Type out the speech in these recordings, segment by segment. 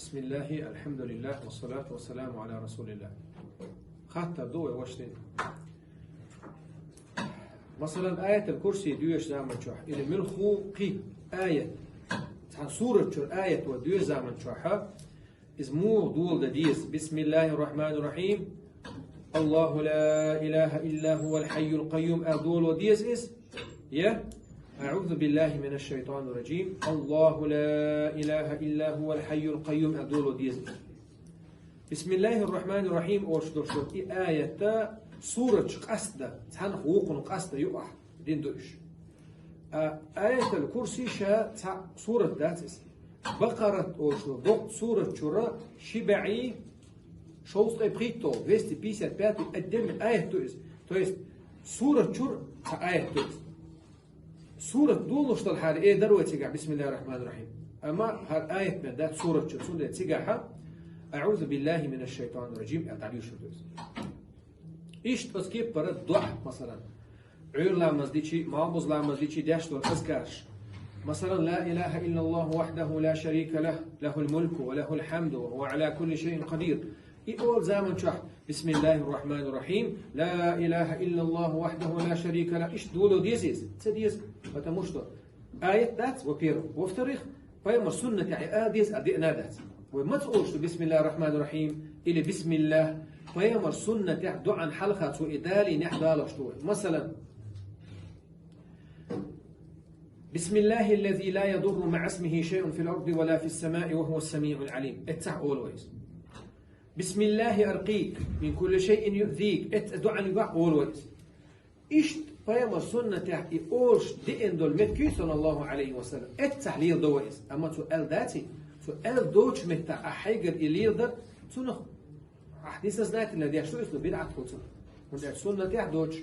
بسم الله الحمد لله والصلاة والسلام على رسول الله. خاطر دوه واشتين. مثلا آية الكرسي ديوش زمن شوح إلى ملخو قي آية عن سورة شو آية وديوش زمن شوحها اسمه دول ديس. بسم الله الرحمن الرحيم. الله لا إله إلا هو الحي القيوم. أدول وديس إس يا أعوذ بالله من الشيطان الرجيم. الله لا إله إلا هو الحي القيوم. أدول وديس إس. بسم الله الرحمن الرحيم. أوشدر شو آية سورة قصدة تحن حقوق قصدة يقع دين دوش. آية الكرسي شا سورة ذاتس بقرة أوشدر ضغط سورة شراء شبعي شوز إبريتو ويست بيسات باتو قدم آية تويس سورة شر آية تويس سورة دولش الحال إيه دروة تيجا بسم الله الرحمن الرحيم. أما هالآية من ذات سورة شر سورة تيجاها أعوذ بالله من الشيطان الرجيم. أتعليش تويس إيش تسكيب برا دعاء مثلا عير لا مزديشي معبوز لا مزديشي داشت والأذكارش مثلا لا إله إلا الله وحده لا شريك له له الملك وله الحمد وهو على كل شيء قدير. يقول زمن شح بسم الله الرحمن الرحيم. لا إله إلا الله وحده لا شريك له. إيش دولو ديزيز تديز وتمشتو آية ذات وبيرو وفتريخ فيما سنة يعني آديز أدينا ذات وما تقولش بسم الله الرحمن الرحيم إلى بسم الله فيما سنة دعاء حلقة وإدالي نحدالش مثلا بسم الله الذي لا يضر مع اسمه شيء في الأرض ولا في السماء وهو السميع العليم. اتع always. بسم الله أرقيك من كل شيء يؤذيك. اتدعى نقع always. إيش فيما سنة تحكي أولش دي إندول متكي صلى الله عليه وسلم. التحليل دوائز. أما سؤال ذاتي سؤال دوش متى أحيقر إليردر سنخ. أحديث الزنات الذي يشتو اسمه بدعة كتن. من السنة تح دوش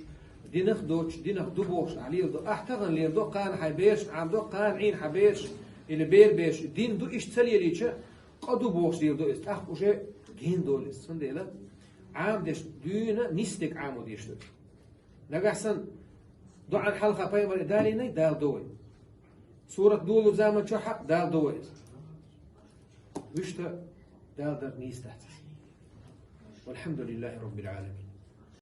دينخ دوبوش عليه دو احتغن لي دو قان حبيش عم دو قان عين حبيش اللي بير بيش دين دو اشتلي ليش قدو بوش دير دو است اخ وش دين دولس سنديلا عام دش دينا نستك عامو ديش دو لقى احسن دو عن حلقه بايمر داليني دال دوي سوره دولو زمان شو حق دال دوي وشتا دال در نيست والحمد لله رب العالمين.